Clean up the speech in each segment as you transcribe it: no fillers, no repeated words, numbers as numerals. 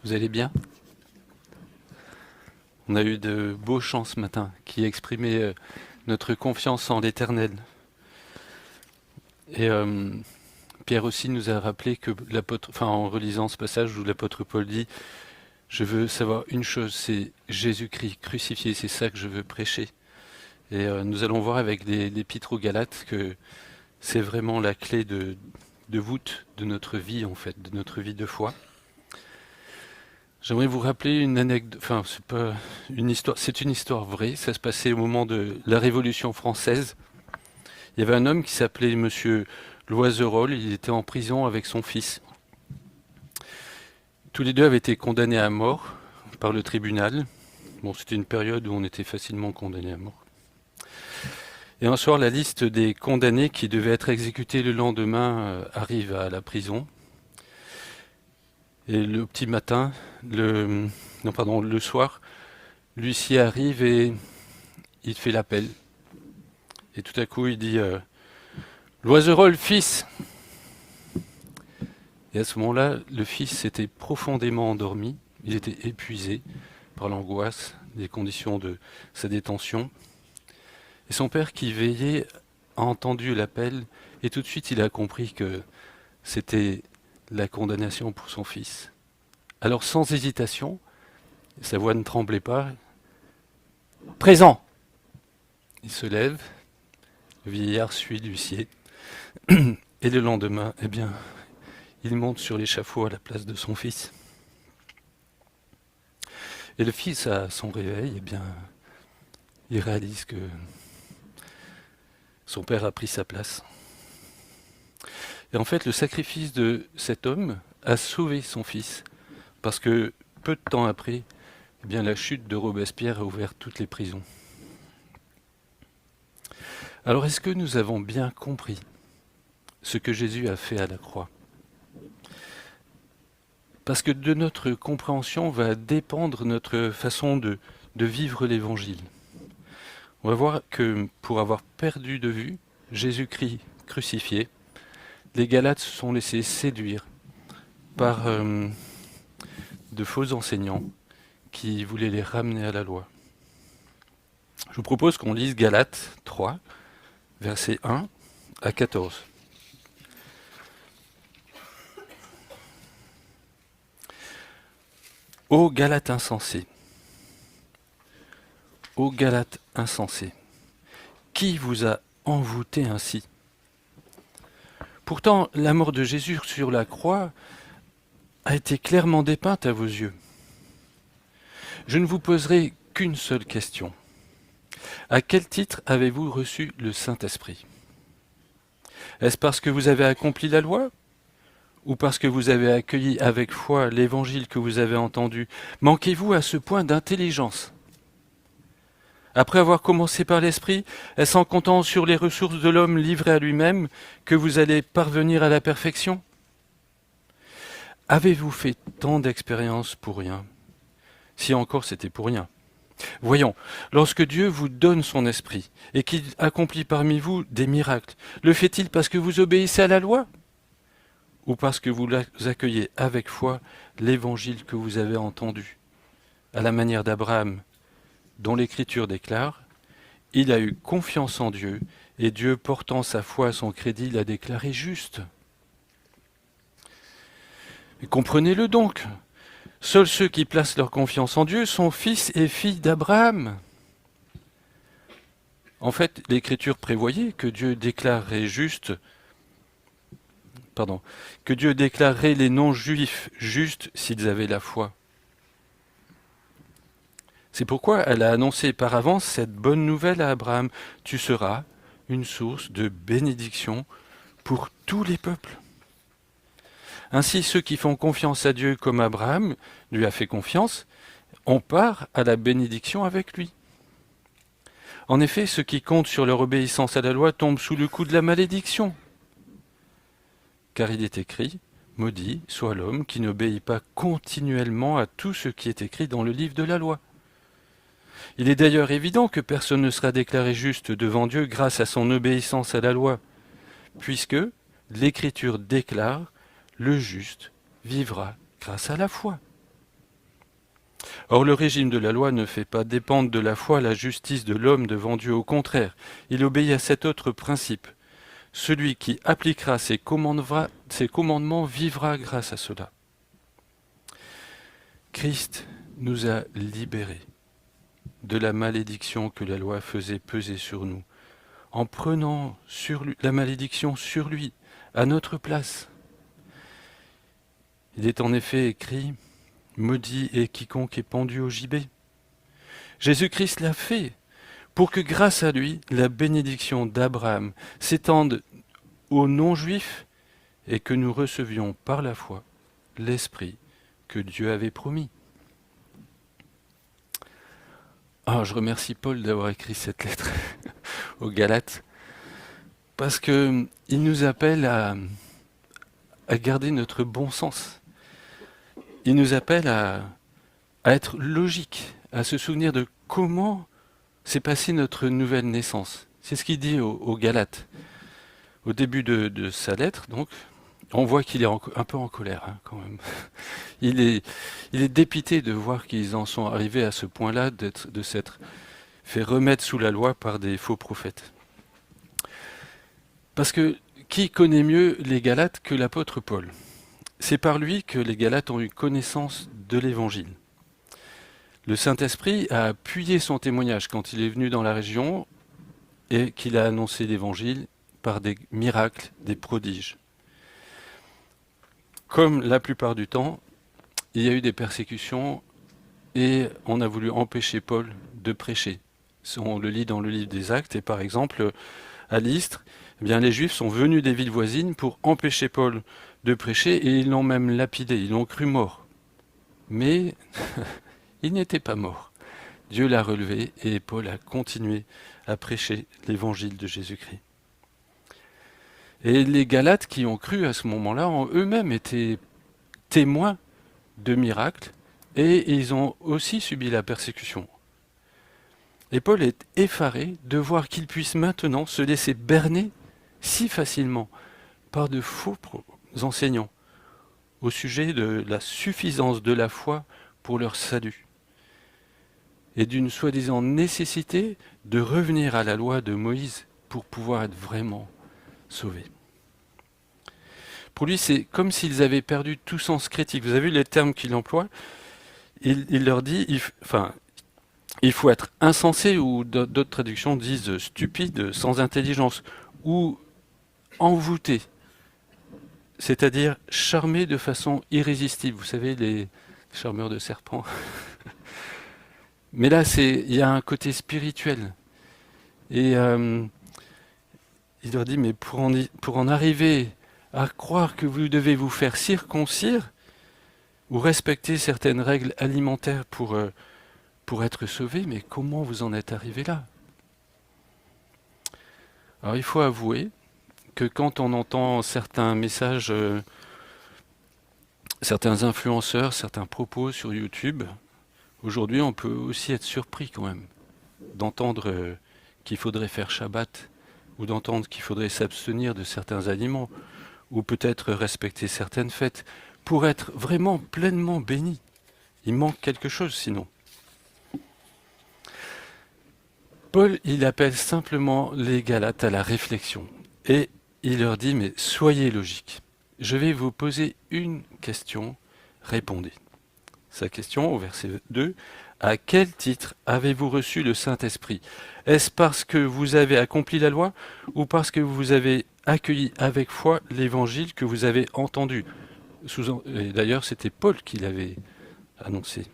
Vous allez bien? On a eu de beaux chants ce matin qui exprimaient notre confiance en l'Éternel. Et Pierre aussi nous a rappelé que l'apôtre, enfin en relisant ce passage où l'apôtre Paul dit, je veux savoir une chose, c'est Jésus-Christ crucifié, c'est ça que je veux prêcher. Et nous allons voir avec l'épître aux Galates que c'est vraiment la clé de voûte de notre vie en fait, de notre vie de foi. J'aimerais vous rappeler une anecdote, enfin c'est pas une histoire, c'est une histoire vraie, ça se passait au moment de la Révolution française. Il y avait un homme qui s'appelait Monsieur Loiserolles, il était en prison avec son fils. Tous les deux avaient été condamnés à mort par le tribunal. Bon, c'était une période où on était facilement condamné à mort. Et un soir, la liste des condamnés qui devaient être exécutés le lendemain arrive à la prison. Et le petit matin, le soir, l'huissier arrive et il fait l'appel. Et tout à coup, il dit Loiserolles, fils. Et à ce moment-là, le fils s'était profondément endormi. Il était épuisé par l'angoisse des conditions de sa détention. Et son père, qui veillait, a entendu l'appel et tout de suite, il a compris que c'était la condamnation pour son fils. Alors, sans hésitation, sa voix ne tremblait pas. Présent. Il se lève, le vieillard suit l'huissier, et le lendemain, eh bien, il monte sur l'échafaud à la place de son fils. Et le fils, à son réveil, eh bien, il réalise que son père a pris sa place. Et en fait, le sacrifice de cet homme a sauvé son fils, parce que peu de temps après, eh bien, la chute de Robespierre a ouvert toutes les prisons. Alors, est-ce que nous avons bien compris ce que Jésus a fait à la croix? Parce que de notre compréhension va dépendre notre façon de vivre l'Évangile. On va voir que pour avoir perdu de vue Jésus-Christ crucifié, les Galates se sont laissés séduire par de faux enseignants qui voulaient les ramener à la loi. Je vous propose qu'on lise Galates 3, versets 1 à 14. Ô Galates insensés, ô Galates insensés, qui vous a envoûté ainsi? Pourtant, la mort de Jésus sur la croix a été clairement dépeinte à vos yeux. Je ne vous poserai qu'une seule question. À quel titre avez-vous reçu le Saint-Esprit? Est-ce parce que vous avez accompli la loi? Ou parce que vous avez accueilli avec foi l'évangile que vous avez entendu? Manquez-vous à ce point d'intelligence? Après avoir commencé par l'Esprit, est-ce en comptant sur les ressources de l'homme livré à lui-même que vous allez parvenir à la perfection? Avez-vous fait tant d'expériences pour rien? Si encore c'était pour rien. Voyons, lorsque Dieu vous donne son esprit et qu'il accomplit parmi vous des miracles, le fait-il parce que vous obéissez à la loi? Ou parce que vous accueillez avec foi l'évangile que vous avez entendu, à la manière d'Abraham, dont l'Écriture déclare « Il a eu confiance en Dieu, et Dieu, portant sa foi à son crédit, l'a déclaré juste. » Comprenez-le donc, seuls ceux qui placent leur confiance en Dieu sont fils et filles d'Abraham. En fait, l'Écriture prévoyait que Dieu déclarerait les non-juifs justes s'ils avaient la foi. C'est pourquoi elle a annoncé par avance cette bonne nouvelle à Abraham. Tu seras une source de bénédiction pour tous les peuples. Ainsi, ceux qui font confiance à Dieu comme Abraham lui a fait confiance, on part à la bénédiction avec lui. En effet, ceux qui comptent sur leur obéissance à la loi tombent sous le coup de la malédiction. Car il est écrit, maudit soit l'homme qui n'obéit pas continuellement à tout ce qui est écrit dans le livre de la loi. Il est d'ailleurs évident que personne ne sera déclaré juste devant Dieu grâce à son obéissance à la loi, puisque l'Écriture déclare « le juste vivra grâce à la foi ». Or, le régime de la loi ne fait pas dépendre de la foi la justice de l'homme devant Dieu. Au contraire, il obéit à cet autre principe. Celui qui appliquera ses commandements vivra grâce à cela. Christ nous a libérés de la malédiction que la loi faisait peser sur nous, en prenant la malédiction sur lui, à notre place. Il est en effet écrit « Maudit est quiconque est pendu au gibet ». Jésus-Christ l'a fait pour que grâce à lui, la bénédiction d'Abraham s'étende aux non-juifs et que nous recevions par la foi l'Esprit que Dieu avait promis. Je remercie Paul d'avoir écrit cette lettre aux Galates parce qu'il nous appelle à garder notre bon sens. Il nous appelle à être logique, à se souvenir de comment s'est passée notre nouvelle naissance. C'est ce qu'il dit aux Galates. Au début de sa lettre, donc, on voit qu'il est un peu en colère, quand même. Il est dépité de voir qu'ils en sont arrivés à ce point-là, de s'être fait remettre sous la loi par des faux prophètes. Parce que qui connaît mieux les Galates que l'apôtre Paul? C'est par lui que les Galates ont eu connaissance de l'Évangile. Le Saint-Esprit a appuyé son témoignage quand il est venu dans la région et qu'il a annoncé l'Évangile par des miracles, des prodiges. Comme la plupart du temps, il y a eu des persécutions et on a voulu empêcher Paul de prêcher. On le lit dans le livre des Actes et par exemple à Lystre, eh bien, les Juifs sont venus des villes voisines pour empêcher Paul de prêcher et ils l'ont même lapidé, ils l'ont cru mort. Mais il n'était pas mort. Dieu l'a relevé et Paul a continué à prêcher l'évangile de Jésus-Christ. Et les Galates qui ont cru à ce moment-là ont eux-mêmes été témoins de miracles et ils ont aussi subi la persécution. Et Paul est effaré de voir qu'il puisse maintenant se laisser berner si facilement par de faux enseignants au sujet de la suffisance de la foi pour leur salut et d'une soi-disant nécessité de revenir à la loi de Moïse pour pouvoir être vraiment sauvés. Pour lui, c'est comme s'ils avaient perdu tout sens critique. Vous avez vu les termes qu'il emploie? Il leur dit, il faut être insensé, ou d'autres traductions disent stupide, sans intelligence, ou envoûté, c'est-à-dire charmé de façon irrésistible. Vous savez, les charmeurs de serpents. Mais là, il y a un côté spirituel. Et il leur dit, mais pour en arriver à croire que vous devez vous faire circoncire ou respecter certaines règles alimentaires pour être sauvé, mais comment vous en êtes arrivé là? Alors il faut avouer que quand on entend certains messages, certains influenceurs, certains propos sur YouTube, aujourd'hui on peut aussi être surpris quand même d'entendre qu'il faudrait faire Shabbat ou d'entendre qu'il faudrait s'abstenir de certains aliments ou peut-être respecter certaines fêtes pour être vraiment pleinement béni. Il manque quelque chose sinon. Paul, il appelle simplement les Galates à la réflexion et il leur dit, mais soyez logiques. Je vais vous poser une question, répondez. Sa question au verset 2, à quel titre avez-vous reçu le Saint-Esprit? Est-ce parce que vous avez accompli la loi ou parce que vous avez accueilli avec foi l'évangile que vous avez entendu? Et d'ailleurs, c'était Paul qui l'avait annoncé.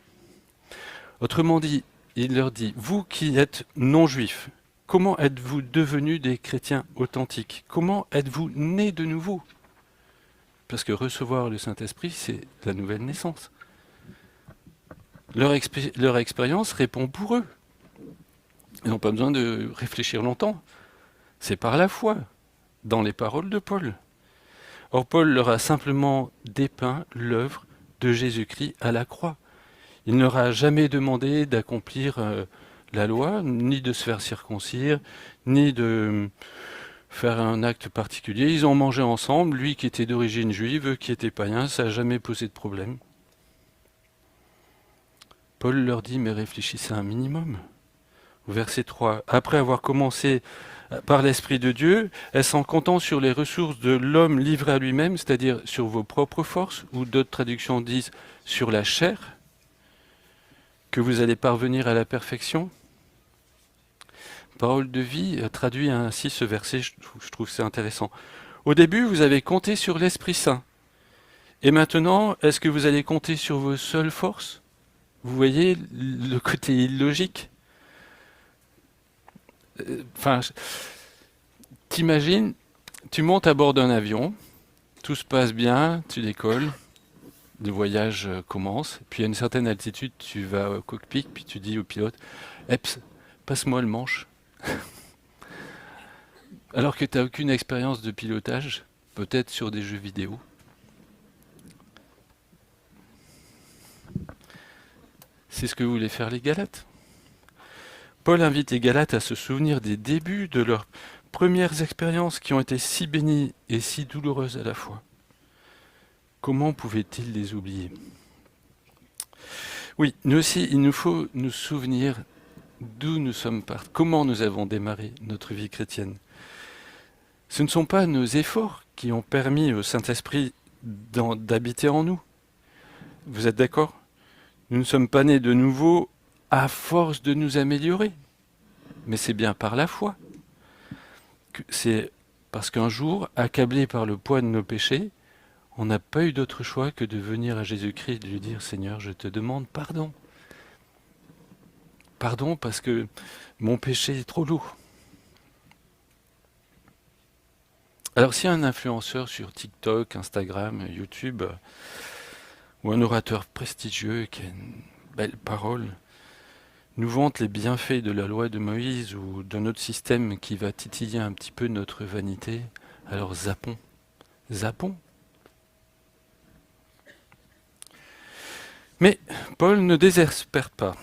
Autrement dit, il leur dit, vous qui êtes non-juifs, comment êtes-vous devenus des chrétiens authentiques? Comment êtes-vous nés de nouveau? Parce que recevoir le Saint-Esprit, c'est la nouvelle naissance. Leur expérience répond pour eux. Ils n'ont pas besoin de réfléchir longtemps. C'est par la foi, dans les paroles de Paul. Or, Paul leur a simplement dépeint l'œuvre de Jésus-Christ à la croix. Il ne leur a jamais demandé d'accomplir la loi, ni de se faire circoncire, ni de faire un acte particulier. Ils ont mangé ensemble, lui qui était d'origine juive, eux qui étaient païens, ça n'a jamais posé de problème. Paul leur dit, mais réfléchissez un minimum. Au verset 3, après avoir commencé par l'Esprit de Dieu, est-ce en comptant sur les ressources de l'homme livré à lui-même, c'est-à-dire sur vos propres forces, ou d'autres traductions disent sur la chair, que vous allez parvenir à la perfection? Parole de vie traduit ainsi ce verset, je trouve que c'est intéressant. Au début, vous avez compté sur l'Esprit Saint. Et maintenant, est-ce que vous allez compter sur vos seules forces? Vous voyez le côté illogique? Enfin, t'imagines, tu montes à bord d'un avion, tout se passe bien, tu décolles, le voyage commence, puis à une certaine altitude, tu vas au cockpit, puis tu dis au pilote, Eps, passe-moi le manche. Alors que tu n'as aucune expérience de pilotage, peut-être sur des jeux vidéo. C'est ce que voulaient faire les Galates. Paul invite les Galates à se souvenir des débuts de leurs premières expériences qui ont été si bénies et si douloureuses à la fois. Comment pouvait-il les oublier? Oui, nous aussi, il nous faut nous souvenir d'où nous sommes partis, comment nous avons démarré notre vie chrétienne. Ce ne sont pas nos efforts qui ont permis au Saint-Esprit d'habiter en nous. Vous êtes d'accord? Nous ne sommes pas nés de nouveau à force de nous améliorer. Mais c'est bien par la foi. C'est parce qu'un jour, accablé par le poids de nos péchés, on n'a pas eu d'autre choix que de venir à Jésus-Christ et de lui dire « Seigneur, je te demande pardon. Pardon parce que mon péché est trop lourd. » Alors si un influenceur sur TikTok, Instagram, YouTube, ou un orateur prestigieux qui a une belle parole, nous vante les bienfaits de la loi de Moïse ou d'un autre système qui va titiller un petit peu notre vanité, alors zappons. Zappons. Mais Paul ne désespère pas.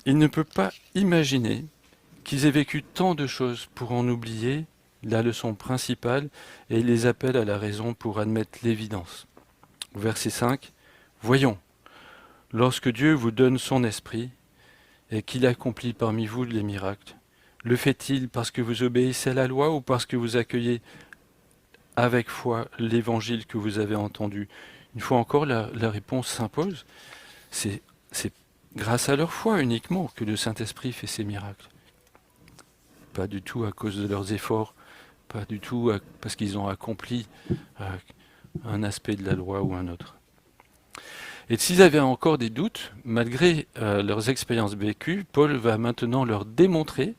Il ne peut pas imaginer qu'ils aient vécu tant de choses pour en oublier la leçon principale et il les appelle à la raison pour admettre l'évidence. Verset 5, voyons, lorsque Dieu vous donne son esprit et qu'il accomplit parmi vous les miracles, le fait-il parce que vous obéissez à la loi ou parce que vous accueillez avec foi l'évangile que vous avez entendu? Une fois encore, la réponse s'impose. C'est grâce à leur foi uniquement que le Saint-Esprit fait ces miracles. Pas du tout à cause de leurs efforts, pas du tout parce qu'ils ont accompli un aspect de la loi ou un autre. Et s'ils avaient encore des doutes, malgré leurs expériences vécues, Paul va maintenant leur démontrer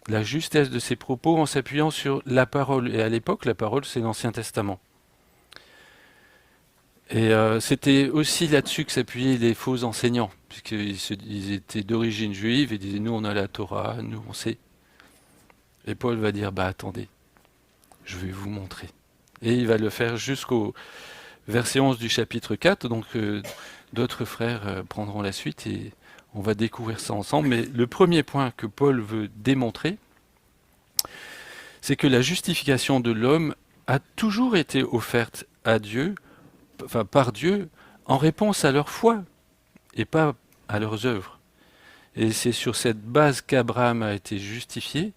la justesse de ses propos en s'appuyant sur la parole. Et à l'époque, la parole, c'est l'Ancien Testament. Et c'était aussi là-dessus que s'appuyaient les faux enseignants, puisqu'ils étaient d'origine juive et disaient « nous on a la Torah, nous on sait ». Et Paul va dire « bah attendez, je vais vous montrer ». Et il va le faire jusqu'au verset 11 du chapitre 4, donc d'autres frères prendront la suite et on va découvrir ça ensemble. Mais le premier point que Paul veut démontrer, c'est que la justification de l'homme a toujours été offerte à Dieu, enfin par Dieu, en réponse à leur foi et pas à leurs œuvres. Et c'est sur cette base qu'Abraham a été justifié,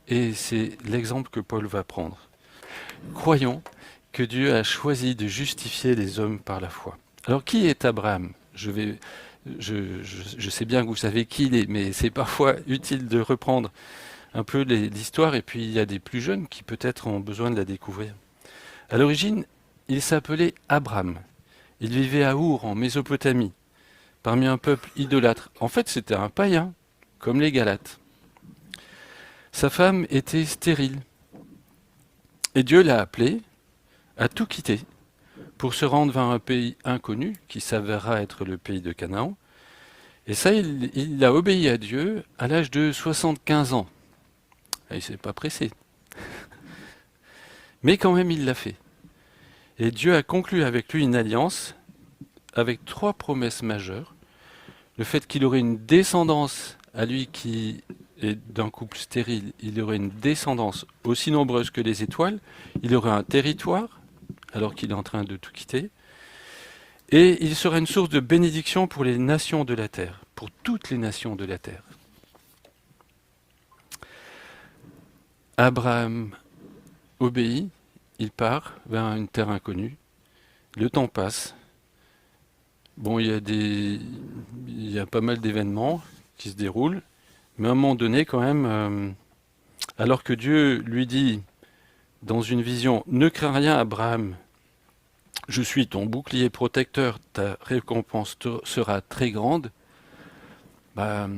et c'est l'exemple que Paul va prendre. Croyons que Dieu a choisi de justifier les hommes par la foi. Alors qui est Abraham? Je sais bien que vous savez qui il est, mais c'est parfois utile de reprendre un peu l'histoire, et puis il y a des plus jeunes qui peut-être ont besoin de la découvrir. À l'origine, il s'appelait Abram. Il vivait à Our, en Mésopotamie, parmi un peuple idolâtre. En fait, c'était un païen, comme les Galates. Sa femme était stérile. Et Dieu l'a appelé à tout quitter pour se rendre vers un pays inconnu, qui s'avérera être le pays de Canaan. Et ça, il a obéi à Dieu à l'âge de 75 ans. Et il ne s'est pas pressé. Mais quand même, il l'a fait. Et Dieu a conclu avec lui une alliance avec 3 promesses majeures. Le fait qu'il aurait une descendance à lui qui est d'un couple stérile, il aurait une descendance aussi nombreuse que les étoiles, il aurait un territoire, alors qu'il est en train de tout quitter, et il serait une source de bénédiction pour les nations de la terre. pour toutes les nations de la terre. Abraham obéit, il part vers une terre inconnue. Le temps passe. Bon, il y a pas mal d'événements qui se déroulent, mais à un moment donné, quand même, alors que Dieu lui dit dans une vision, ne crains rien, Abraham, je suis ton bouclier protecteur, ta récompense sera très grande. Bah,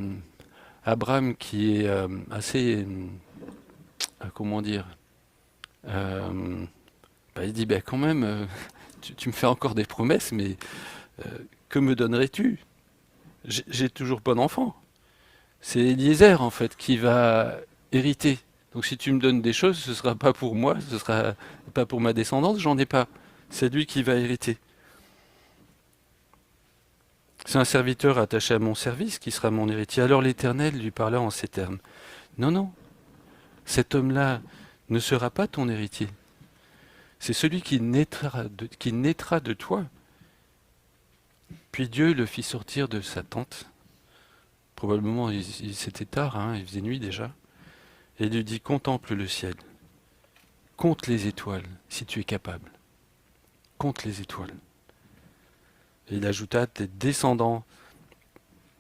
Abraham, qui est assez, comment dire, il dit, quand même, tu me fais encore des promesses, mais que me donnerais-tu? J'ai toujours pas d'enfant. C'est Eliezer, en fait, qui va hériter. Donc si tu me donnes des choses, ce sera pas pour moi, ce sera pas pour ma descendance, j'en ai pas. C'est lui qui va hériter. C'est un serviteur attaché à mon service qui sera mon héritier. Alors l'Éternel lui parla en ces termes. Non, non, cet homme-là ne sera pas ton héritier. C'est celui qui naîtra de toi. Puis Dieu le fit sortir de sa tente. Probablement, c'était tard, il faisait nuit déjà. Et il lui dit, contemple le ciel. Compte les étoiles, si tu es capable. Compte les étoiles. Et il ajouta, tes descendants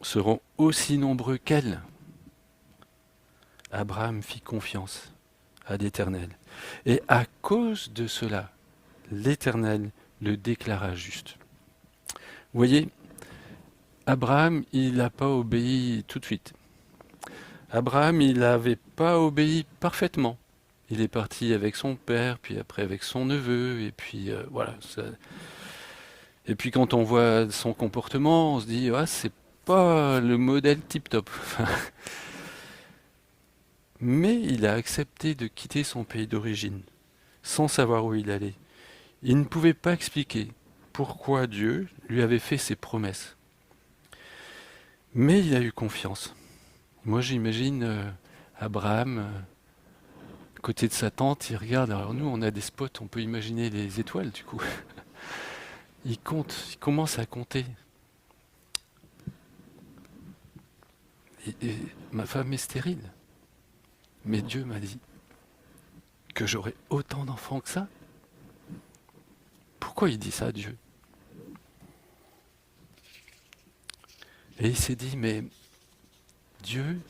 seront aussi nombreux qu'elle. Abraham fit confiance à l'Éternel. Et à cause de cela, l'Éternel le déclara juste. Vous voyez, Abraham, il n'a pas obéi tout de suite. Abraham, il n'avait pas obéi parfaitement. Il est parti avec son père, puis après avec son neveu, et puis voilà. Et puis quand on voit son comportement, on se dit, ah, c'est pas le modèle tip-top. Mais il a accepté de quitter son pays d'origine, sans savoir où il allait. Il ne pouvait pas expliquer pourquoi Dieu lui avait fait ses promesses. Mais il a eu confiance. Moi j'imagine Abraham, à côté de sa tente, il regarde, alors nous on a des spots, on peut imaginer les étoiles du coup. Il compte, il commence à compter. Et ma femme est stérile. Mais Dieu m'a dit que j'aurais autant d'enfants que ça. Pourquoi il dit ça, Dieu? Et il s'est dit, mais Dieu,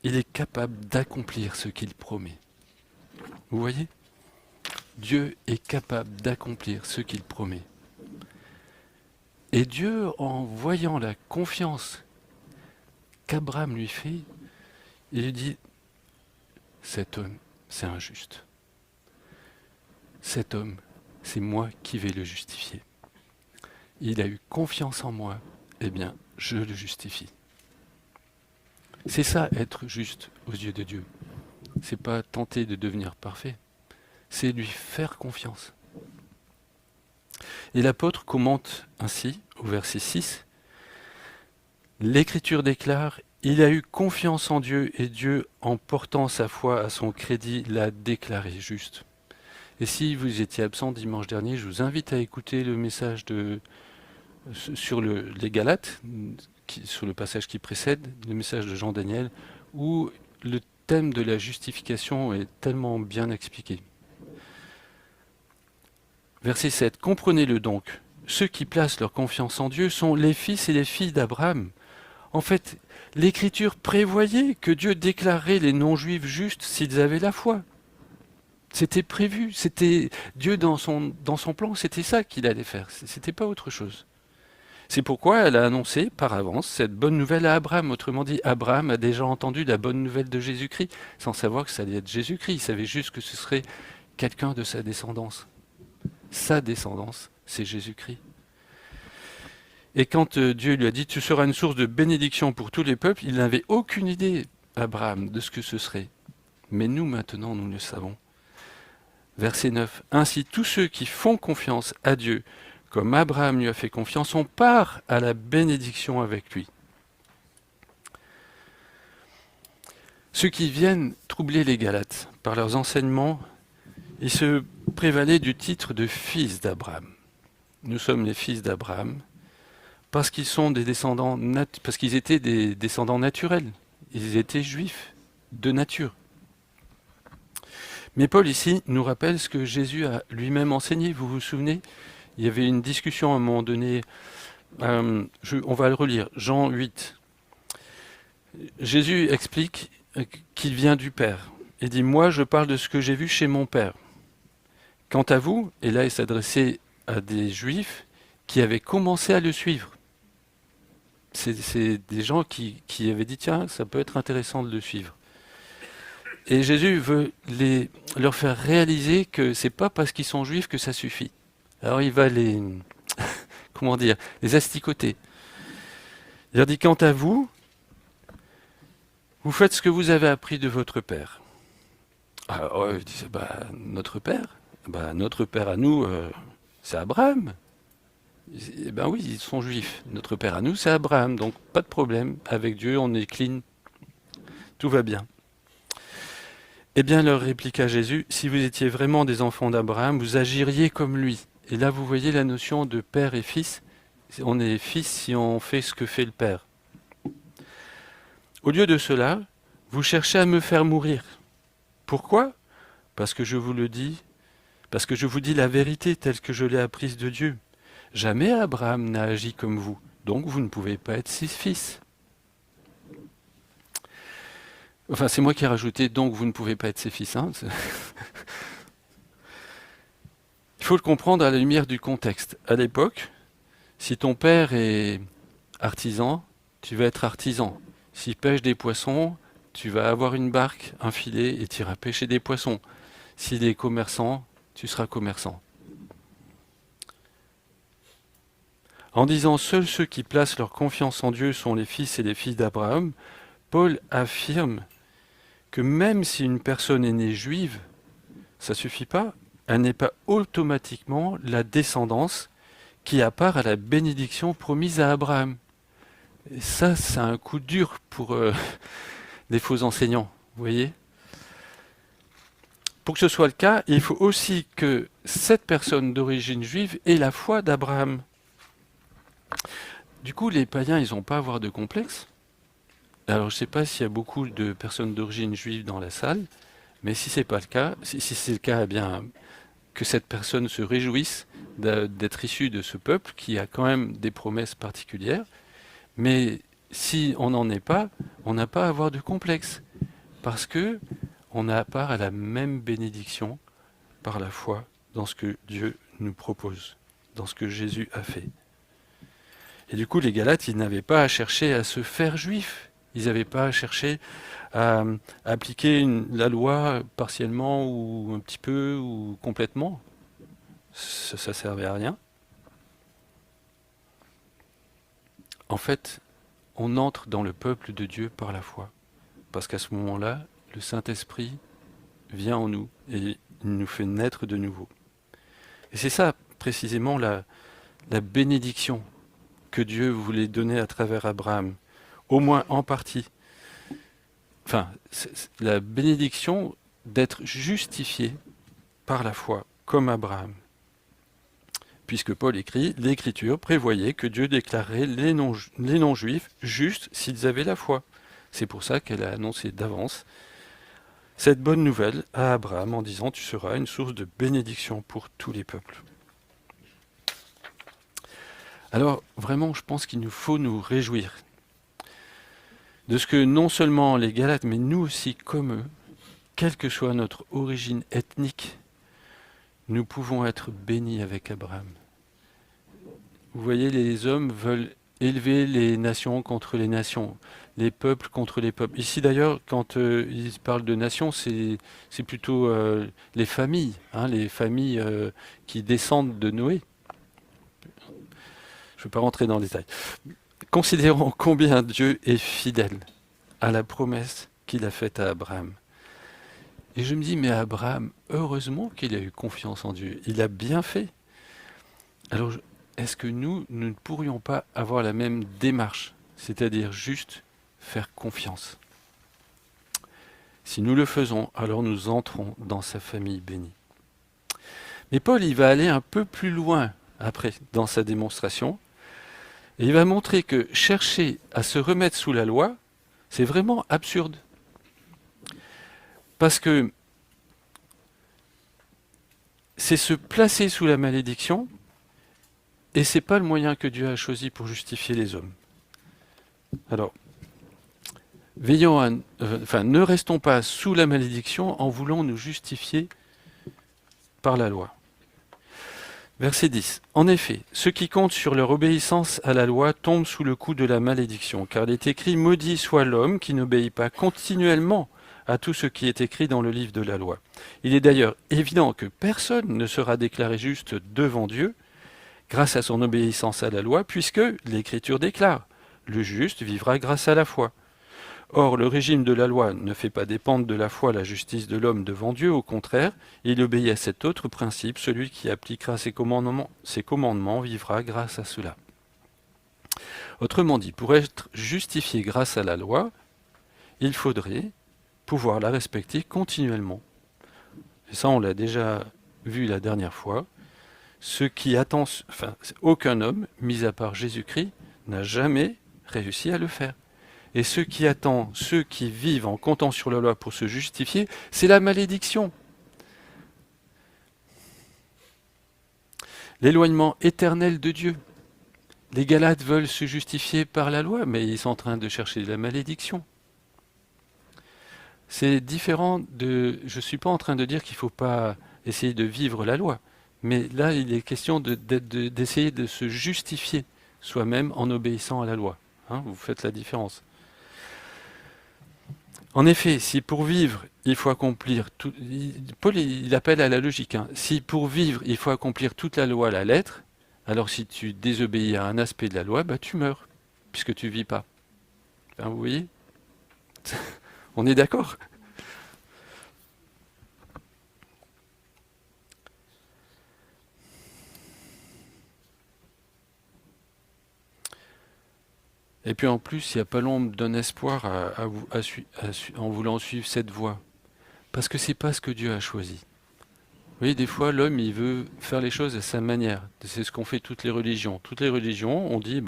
il est capable d'accomplir ce qu'il promet. Vous voyez? Dieu est capable d'accomplir ce qu'il promet. Et Dieu, en voyant la confiance qu'Abraham lui fait, il lui dit, cet homme, c'est injuste. Cet homme, c'est moi qui vais le justifier. Il a eu confiance en moi, eh bien, je le justifie. C'est ça, être juste aux yeux de Dieu. C'est pas tenter de devenir parfait, c'est lui faire confiance. Et l'apôtre commente ainsi, au verset 6, l'Écriture déclare, il a eu confiance en Dieu et Dieu, en portant sa foi à son crédit, l'a déclaré juste. Et si vous étiez absent dimanche dernier, je vous invite à écouter le message sur les Galates, sur le passage qui précède, le message de Jean Daniel, où le thème de la justification est tellement bien expliqué. Verset 7. Comprenez-le donc, ceux qui placent leur confiance en Dieu sont les fils et les filles d'Abraham. En fait, l'Écriture prévoyait que Dieu déclarerait les non-juifs justes s'ils avaient la foi. C'était prévu, c'était Dieu dans son plan, c'était ça qu'il allait faire, c'était pas autre chose. C'est pourquoi elle a annoncé par avance cette bonne nouvelle à Abraham. Autrement dit, Abraham a déjà entendu la bonne nouvelle de Jésus-Christ, sans savoir que ça allait être Jésus-Christ. Il savait juste que ce serait quelqu'un de sa descendance. Sa descendance, c'est Jésus-Christ. Et quand Dieu lui a dit « Tu seras une source de bénédiction pour tous les peuples », il n'avait aucune idée, Abraham, de ce que ce serait. Mais nous, maintenant, nous le savons. Verset 9. « Ainsi, tous ceux qui font confiance à Dieu, comme Abraham lui a fait confiance, on part à la bénédiction avec lui. » Ceux qui viennent troubler les Galates par leurs enseignements, ils se prévalaient du titre de fils d'Abraham. Nous sommes les fils d'Abraham parce qu'ils sont des descendants parce qu'ils étaient des descendants naturels. Ils étaient juifs de nature. Mais Paul ici nous rappelle ce que Jésus a lui-même enseigné. Vous vous souvenez? Il y avait une discussion à un moment donné. On va le relire. Jean 8. Jésus explique qu'il vient du Père. Il dit, moi je parle de ce que j'ai vu chez mon Père. Quant à vous, et là il s'adressait à des Juifs qui avaient commencé à le suivre. C'est des gens qui avaient dit, tiens, ça peut être intéressant de le suivre. Et Jésus veut leur faire réaliser que c'est pas parce qu'ils sont juifs que ça suffit. Alors il va comment dire, les asticoter. Il leur dit, quant à vous, vous faites ce que vous avez appris de votre père. Alors ils disent, notre père, notre père à nous, c'est Abraham. Eh ben oui, ils sont juifs. Notre père à nous, c'est Abraham. Donc pas de problème. Avec Dieu, on est clean. Tout va bien. Eh bien, leur répliqua Jésus, si vous étiez vraiment des enfants d'Abraham, vous agiriez comme lui. Et là, vous voyez la notion de père et fils. On est fils si on fait ce que fait le père. Au lieu de cela, vous cherchez à me faire mourir. Pourquoi? Parce que je vous le dis, parce que je vous dis la vérité telle que je l'ai apprise de Dieu. Jamais Abraham n'a agi comme vous, donc vous ne pouvez pas être ses fils. Enfin, c'est moi qui ai rajouté, donc vous ne pouvez pas être ses fils. Hein. Il faut le comprendre à la lumière du contexte. À l'époque, si ton père est artisan, tu vas être artisan. S'il pêche des poissons, tu vas avoir une barque, un filet, et tu iras pêcher des poissons. S'il est commerçant, tu seras commerçant. En disant « Seuls ceux qui placent leur confiance en Dieu sont les fils et les filles d'Abraham », Paul affirme que même si une personne est née juive, ça ne suffit pas, elle n'est pas automatiquement la descendance qui a part à la bénédiction promise à Abraham. Et ça, c'est un coup dur pour les faux enseignants, vous voyez? Pour que ce soit le cas, il faut aussi que cette personne d'origine juive ait la foi d'Abraham. Du coup, les païens, ils n'ont pas à avoir de complexe. Alors, je ne sais pas s'il y a beaucoup de personnes d'origine juive dans la salle, mais si c'est pas le cas, si c'est le cas, eh bien, que cette personne se réjouisse d'être issue de ce peuple qui a quand même des promesses particulières. Mais si on n'en est pas, on n'a pas à avoir de complexe, parce que on a part à la même bénédiction par la foi dans ce que Dieu nous propose, dans ce que Jésus a fait. Et du coup, les Galates, ils n'avaient pas à chercher à se faire juifs. Ils n'avaient pas à chercher à appliquer la loi partiellement ou un petit peu ou complètement. Ça servait à rien. En fait, on entre dans le peuple de Dieu par la foi. Parce qu'à ce moment-là, le Saint-Esprit vient en nous et il nous fait naître de nouveau. Et c'est ça, précisément, la bénédiction que Dieu voulait donner à travers Abraham. Au moins en partie. Enfin, c'est la bénédiction d'être justifié par la foi, comme Abraham. Puisque Paul écrit, l'Écriture prévoyait que Dieu déclarerait les non-juifs justes s'ils avaient la foi. C'est pour ça qu'elle a annoncé d'avance cette bonne nouvelle à Abraham en disant « Tu seras une source de bénédiction pour tous les peuples ». Alors, vraiment, je pense qu'il nous faut nous réjouir de ce que non seulement les Galates, mais nous aussi comme eux, quelle que soit notre origine ethnique, nous pouvons être bénis avec Abraham. Vous voyez, les hommes veulent élever les nations contre les nations, les peuples contre les peuples. Ici d'ailleurs, quand ils parlent de nations, c'est plutôt les familles qui descendent de Noé. Je ne vais pas rentrer dans les détails. Considérons combien Dieu est fidèle à la promesse qu'il a faite à Abraham. Et je me dis, mais Abraham, heureusement qu'il a eu confiance en Dieu. Il a bien fait. Alors, est-ce que nous ne pourrions pas avoir la même démarche, c'est-à-dire juste faire confiance? Si nous le faisons, alors nous entrons dans sa famille bénie. Mais Paul, il va aller un peu plus loin après, dans sa démonstration. Et il va montrer que chercher à se remettre sous la loi, c'est vraiment absurde. Parce que c'est se placer sous la malédiction, et c'est pas le moyen que Dieu a choisi pour justifier les hommes. Alors, ne restons pas sous la malédiction en voulant nous justifier par la loi. Verset 10. En effet, ceux qui comptent sur leur obéissance à la loi tombent sous le coup de la malédiction, car il est écrit « Maudit soit l'homme qui n'obéit pas continuellement à tout ce qui est écrit dans le livre de la loi ». Il est d'ailleurs évident que personne ne sera déclaré juste devant Dieu grâce à son obéissance à la loi, puisque l'Écriture déclare « Le juste vivra grâce à la foi ». Or, le régime de la loi ne fait pas dépendre de la foi la justice de l'homme devant Dieu, au contraire, il obéit à cet autre principe, celui qui appliquera ses commandements vivra grâce à cela. Autrement dit, pour être justifié grâce à la loi, il faudrait pouvoir la respecter continuellement. Et ça, on l'a déjà vu la dernière fois. Aucun homme, mis à part Jésus-Christ, n'a jamais réussi à le faire. Et ceux qui vivent en comptant sur la loi pour se justifier, c'est la malédiction. L'éloignement éternel de Dieu. Les Galates veulent se justifier par la loi, mais ils sont en train de chercher la malédiction. C'est différent de... Je ne suis pas en train de dire qu'il ne faut pas essayer de vivre la loi, mais là, il est question d'essayer de se justifier soi-même en obéissant à la loi. Vous faites la différence. En effet, si pour vivre, il faut accomplir tout... Paul, il appelle à la logique. Si pour vivre, il faut accomplir toute la loi à la lettre, alors si tu désobéis à un aspect de la loi, tu meurs, puisque tu ne vis pas. Vous voyez? On est d'accord? Et puis en plus, il n'y a pas l'ombre d'un espoir en voulant suivre cette voie. Parce que c'est pas ce que Dieu a choisi. Vous voyez, des fois, l'homme, il veut faire les choses à sa manière. C'est ce qu'ont fait toutes les religions. Toutes les religions, on dit,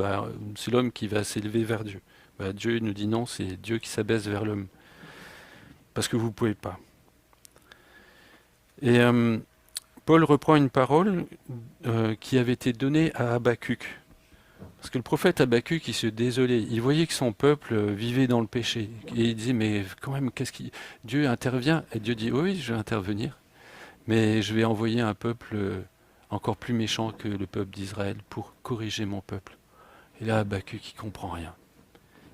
c'est l'homme qui va s'élever vers Dieu. Dieu nous dit non, c'est Dieu qui s'abaisse vers l'homme. Parce que vous ne pouvez pas. Et Paul reprend une parole qui avait été donnée à Habacuc. Parce que le prophète Habacuc, il se désolait. Il voyait que son peuple vivait dans le péché. Et il disait, mais quand même, Dieu intervient. Et Dieu dit, oui, je vais intervenir. Mais je vais envoyer un peuple encore plus méchant que le peuple d'Israël pour corriger mon peuple. Et là, Habacuc, il ne comprend rien.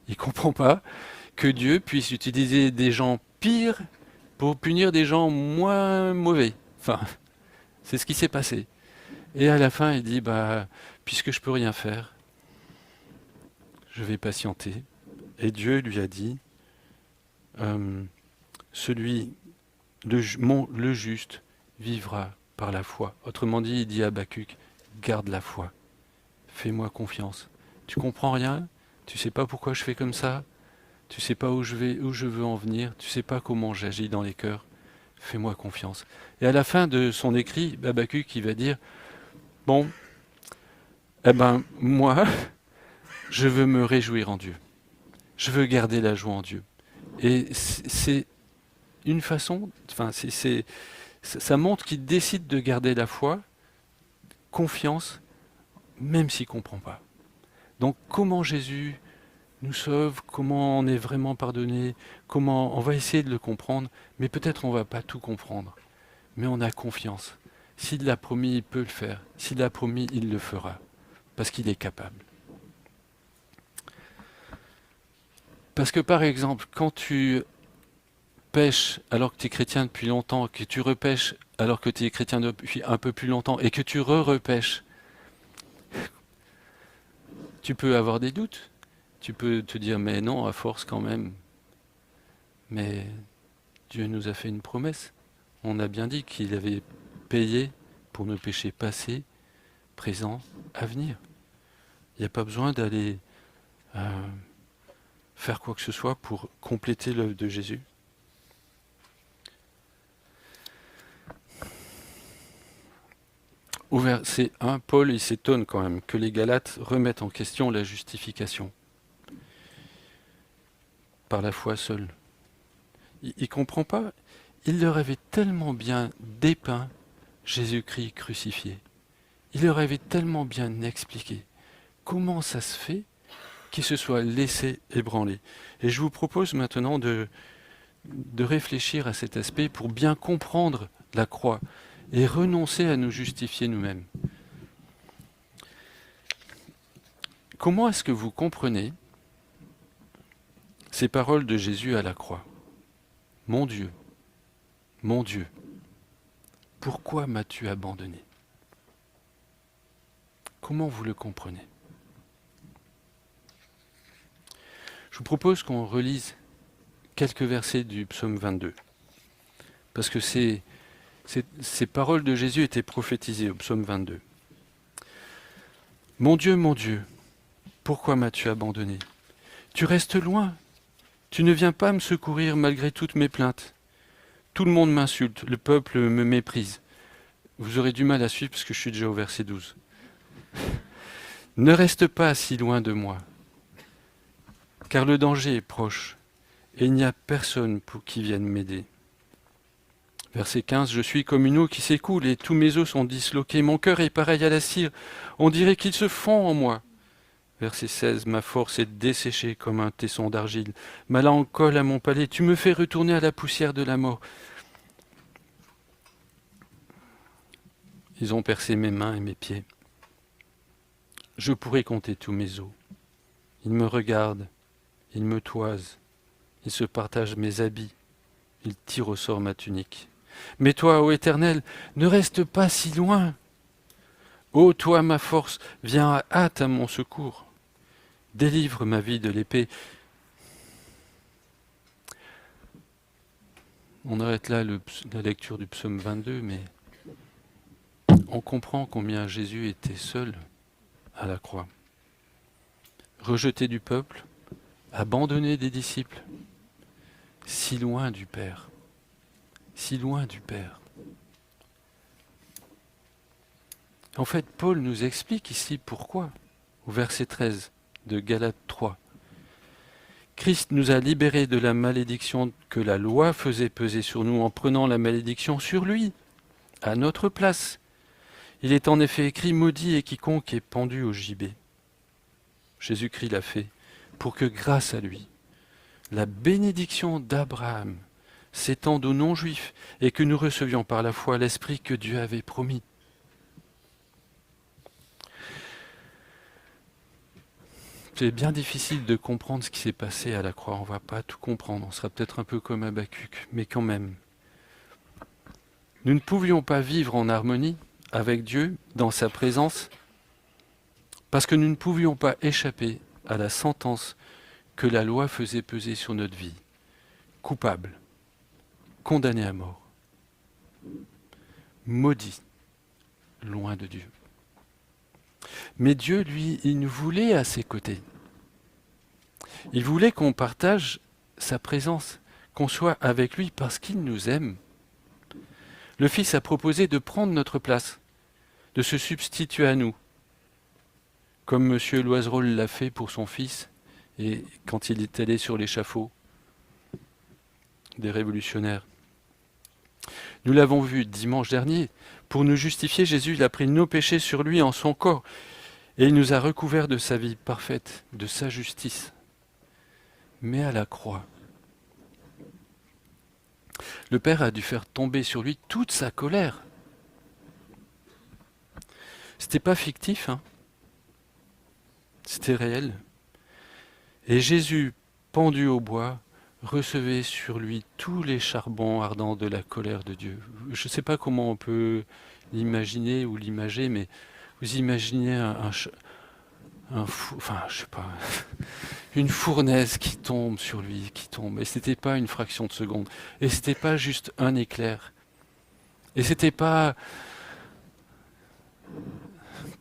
Il ne comprend pas que Dieu puisse utiliser des gens pires pour punir des gens moins mauvais. Enfin, c'est ce qui s'est passé. Et à la fin, il dit, puisque je ne peux rien faire, je vais patienter. Et Dieu lui a dit, le juste vivra par la foi. Autrement dit, il dit à Habacuc, garde la foi, fais-moi confiance. Tu comprends rien? Tu sais pas pourquoi je fais comme ça? Tu sais pas où je veux en venir? Tu sais pas comment j'agis dans les cœurs? Fais-moi confiance. Et à la fin de son écrit, Habacuc, il va dire, bon, moi, je veux me réjouir en Dieu. Je veux garder la joie en Dieu. Et c'est une façon, ça montre qu'il décide de garder la foi, confiance, même s'il ne comprend pas. Donc comment Jésus nous sauve, comment on est vraiment pardonné, comment on va essayer de le comprendre, mais peut-être on ne va pas tout comprendre. Mais on a confiance. S'il l'a promis, il peut le faire. S'il l'a promis, il le fera. Parce qu'il est capable. Parce que par exemple, quand tu pêches alors que tu es chrétien depuis longtemps, que tu repêches alors que tu es chrétien depuis un peu plus longtemps, et que tu repêches, tu peux avoir des doutes. Tu peux te dire, mais non, à force quand même. Mais Dieu nous a fait une promesse. On a bien dit qu'il avait payé pour nos péchés passés, présents, à venir. Il n'y a pas besoin d'aller faire quoi que ce soit pour compléter l'œuvre de Jésus. Au verset 1, Paul il s'étonne quand même que les Galates remettent en question la justification par la foi seule. Il ne comprend pas. Il leur avait tellement bien dépeint Jésus-Christ crucifié. Il leur avait tellement bien expliqué comment ça se fait qu'ils se soient laissés ébranler. Et je vous propose maintenant de réfléchir à cet aspect pour bien comprendre la croix et renoncer à nous justifier nous-mêmes. Comment est-ce que vous comprenez ces paroles de Jésus à la croix ? Mon Dieu, pourquoi m'as-tu abandonné ? Comment vous le comprenez ? Je vous propose qu'on relise quelques versets du psaume 22, parce que ces paroles de Jésus étaient prophétisées au psaume 22. Mon Dieu, pourquoi m'as-tu abandonné ? Tu restes loin, tu ne viens pas me secourir malgré toutes mes plaintes. Tout le monde m'insulte, le peuple me méprise. Vous aurez du mal à suivre parce que je suis déjà au verset 12. Ne reste pas si loin de moi, car le danger est proche, et il n'y a personne qui vienne m'aider. Verset 15, je suis comme une eau qui s'écoule, et tous mes os sont disloqués. Mon cœur est pareil à la cire, on dirait qu'il se fond en moi. Verset 16, ma force est desséchée comme un tesson d'argile. Ma langue colle à mon palais, tu me fais retourner à la poussière de la mort. Ils ont percé mes mains et mes pieds. Je pourrais compter tous mes os. Ils me regardent, ils me toisent, ils se partagent mes habits, ils tirent au sort ma tunique. Mais toi, ô Éternel, ne reste pas si loin. Ô toi, ma force, viens à hâte à mon secours. Délivre ma vie de l'épée. On arrête là la lecture du psaume 22, mais on comprend combien Jésus était seul à la croix. Rejeté du peuple, abandonné des disciples, si loin du Père, si loin du Père. En fait, Paul nous explique ici pourquoi, au verset 13 de Galates 3. Christ nous a libérés de la malédiction que la loi faisait peser sur nous en prenant la malédiction sur lui, à notre place. Il est en effet écrit, maudit est quiconque est pendu au gibet. Jésus-Christ l'a fait pour que grâce à lui, la bénédiction d'Abraham s'étende aux non-juifs et que nous recevions par la foi l'Esprit que Dieu avait promis. C'est bien difficile de comprendre ce qui s'est passé à la croix. On ne va pas tout comprendre. On sera peut-être un peu comme Habacuc, mais quand même. Nous ne pouvions pas vivre en harmonie avec Dieu, dans sa présence, parce que nous ne pouvions pas échapper à la sentence que la loi faisait peser sur notre vie. Coupable, condamné à mort, maudit, loin de Dieu. Mais Dieu, lui, il nous voulait à ses côtés. Il voulait qu'on partage sa présence, qu'on soit avec lui parce qu'il nous aime. Le Fils a proposé de prendre notre place, de se substituer à nous, comme M. Loisereau l'a fait pour son fils, et quand il est allé sur l'échafaud des révolutionnaires. Nous l'avons vu dimanche dernier. Pour nous justifier, Jésus il a pris nos péchés sur lui en son corps, et il nous a recouverts de sa vie parfaite, de sa justice. Mais à la croix, le Père a dû faire tomber sur lui toute sa colère. C'était pas fictif, hein. C'était réel. Et Jésus, pendu au bois, recevait sur lui tous les charbons ardents de la colère de Dieu. Je ne sais pas comment on peut l'imaginer ou l'imager, mais vous imaginez une fournaise qui tombe sur lui, qui tombe. Et c'était pas une fraction de seconde. Et c'était pas juste un éclair. Et c'était pas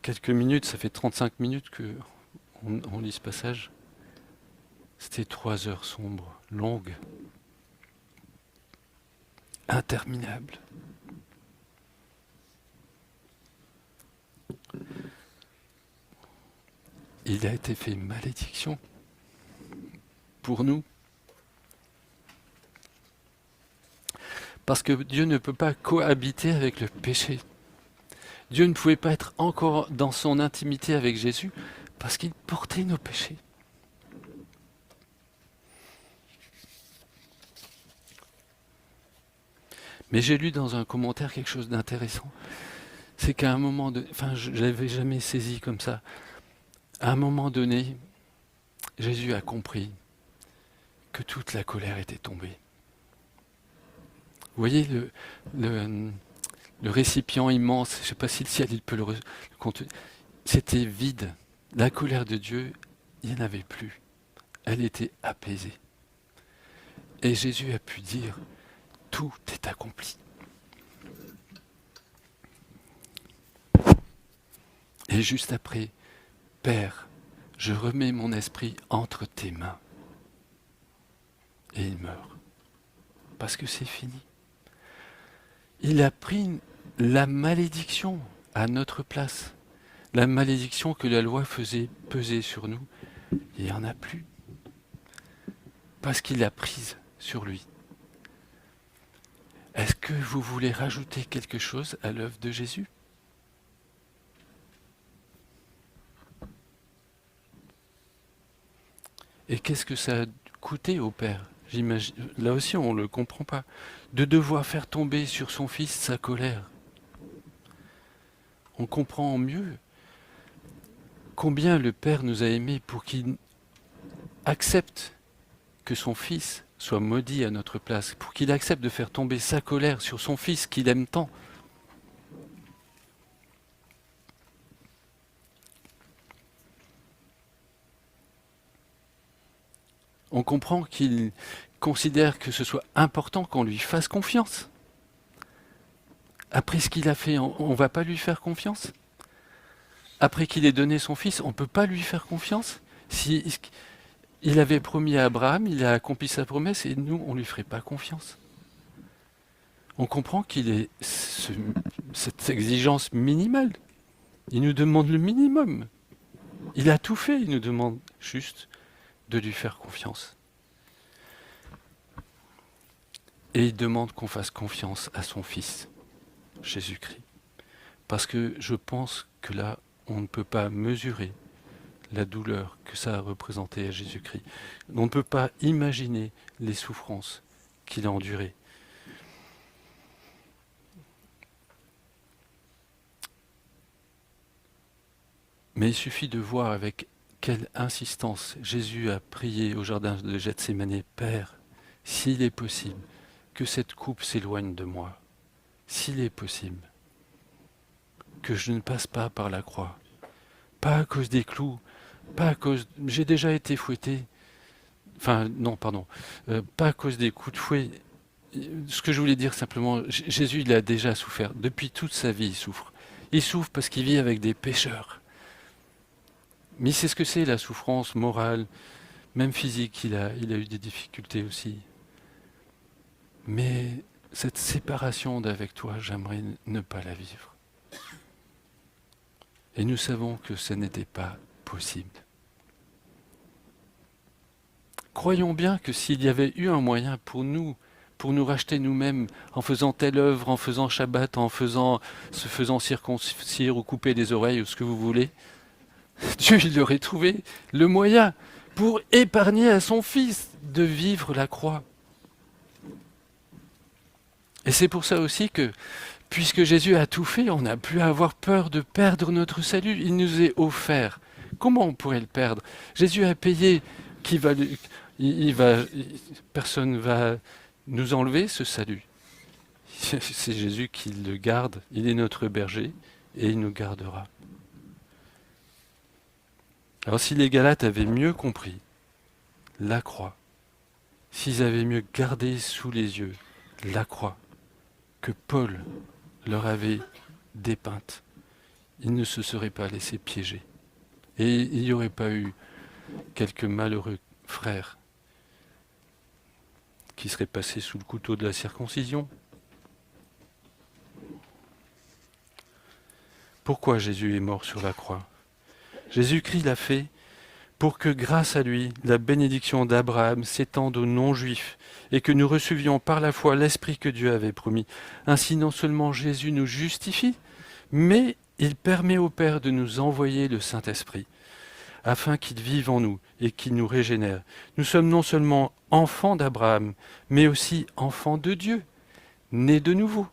quelques minutes, ça fait 35 minutes qu'on lit ce passage. C'était 3 heures sombres, longues, interminables. il a été fait malédiction pour nous. Parce que Dieu ne peut pas cohabiter avec le péché. Dieu ne pouvait pas être encore dans son intimité avec Jésus parce qu'il portait nos péchés. Mais j'ai lu dans un commentaire quelque chose d'intéressant. C'est qu'à un moment donné, je l'avais jamais saisi comme ça. À un moment donné, Jésus a compris que toute la colère était tombée. Vous voyez le récipient immense, je ne sais pas si le ciel il peut le contenir, c'était vide. La colère de Dieu, il n'y en avait plus. Elle était apaisée. Et Jésus a pu dire, tout est accompli. Et juste après, Père, je remets mon esprit entre tes mains. Et il meurt. Parce que c'est fini. Il a pris la malédiction à notre place. La malédiction que la loi faisait peser sur nous, il n'y en a plus. Parce qu'il l'a prise sur lui. Est-ce que vous voulez rajouter quelque chose à l'œuvre de Jésus ? Et qu'est-ce que ça a coûté au Père ? J'imagine, là aussi, on ne le comprend pas. De devoir faire tomber sur son Fils sa colère. On comprend mieux combien le Père nous a aimés pour qu'il accepte que son Fils soit maudit à notre place, pour qu'il accepte de faire tomber sa colère sur son Fils qu'il aime tant. On comprend qu'il considère que ce soit important qu'on lui fasse confiance. Après ce qu'il a fait, on ne va pas lui faire confiance ? Après qu'il ait donné son fils, on ne peut pas lui faire confiance ? Si il avait promis à Abraham, il a accompli sa promesse et nous, on ne lui ferait pas confiance. On comprend qu'il est cette exigence minimale. Il nous demande le minimum. Il a tout fait, il nous demande juste de lui faire confiance. Et il demande qu'on fasse confiance à son Fils, Jésus-Christ. Parce que je pense que là, on ne peut pas mesurer la douleur que ça a représenté à Jésus-Christ. On ne peut pas imaginer les souffrances qu'il a endurées. Mais il suffit de voir avec quelle insistance Jésus a prié au jardin de Gethsémani, « Père, s'il est possible, que cette coupe s'éloigne de moi. S'il est possible, que je ne passe pas par la croix. Pas à cause des clous, pas à cause... J'ai déjà été fouetté. Enfin, non, pardon. Pas à cause des coups de fouet. Ce que je voulais dire simplement, Jésus, il a déjà souffert. Depuis toute sa vie, il souffre. Il souffre parce qu'il vit avec des pécheurs. Mais c'est ce que c'est la souffrance morale, même physique, il a eu des difficultés aussi. Mais cette séparation d'avec toi, j'aimerais ne pas la vivre. Et nous savons que ce n'était pas possible. Croyons bien que s'il y avait eu un moyen pour nous racheter nous-mêmes, en faisant telle œuvre, en faisant Shabbat, se faisant circoncire ou couper les oreilles ou ce que vous voulez, Dieu il aurait trouvé le moyen pour épargner à son Fils de vivre la croix. Et c'est pour ça aussi que, puisque Jésus a tout fait, on n'a plus à avoir peur de perdre notre salut. Il nous est offert. Comment on pourrait le perdre ? Jésus a payé. Personne ne va nous enlever ce salut. C'est Jésus qui le garde. Il est notre berger et il nous gardera. Alors si les Galates avaient mieux compris la croix, s'ils avaient mieux gardé sous les yeux la croix que Paul leur avait dépeinte, ils ne se seraient pas laissés piéger. Et il n'y aurait pas eu quelques malheureux frères qui seraient passés sous le couteau de la circoncision. Pourquoi Jésus est mort sur la croix ? Jésus-Christ l'a fait pour que grâce à lui, la bénédiction d'Abraham s'étende aux non-juifs et que nous recevions par la foi l'Esprit que Dieu avait promis. Ainsi, non seulement Jésus nous justifie, mais il permet au Père de nous envoyer le Saint-Esprit, afin qu'il vive en nous et qu'il nous régénère. Nous sommes non seulement enfants d'Abraham, mais aussi enfants de Dieu, nés de nouveau,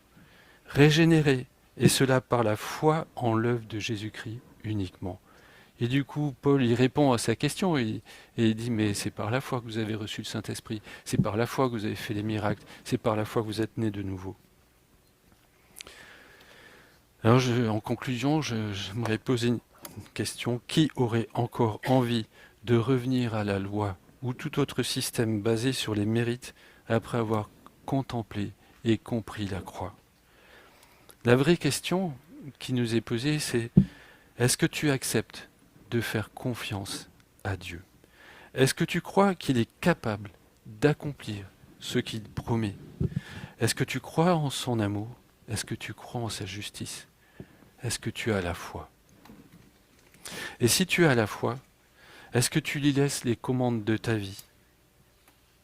régénérés, et cela par la foi en l'œuvre de Jésus-Christ uniquement. Et du coup, Paul, il répond à sa question et il dit, mais c'est par la foi que vous avez reçu le Saint-Esprit, c'est par la foi que vous avez fait les miracles, c'est par la foi que vous êtes nés de nouveau. Alors, en conclusion, j'aimerais poser une question. Qui aurait encore envie de revenir à la loi ou tout autre système basé sur les mérites après avoir contemplé et compris la croix? La vraie question qui nous est posée, c'est est-ce que tu acceptes de faire confiance à Dieu? Est-ce que tu crois qu'il est capable d'accomplir ce qu'il promet? Est-ce que tu crois en son amour? Est-ce que tu crois en sa justice? Est-ce que tu as la foi? Et si tu as la foi, est-ce que tu lui laisses les commandes de ta vie?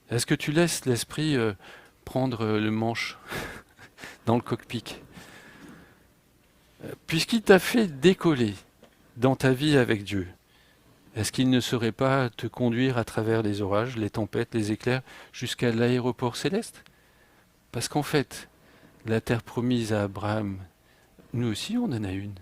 Est-ce que tu laisses l'esprit prendre le manche dans le cockpit? Puisqu'il t'a fait décoller dans ta vie avec Dieu, est-ce qu'il ne saurait pas te conduire à travers les orages, les tempêtes, les éclairs, jusqu'à l'aéroport céleste? Parce qu'en fait, la terre promise à Abraham, nous aussi on en a une.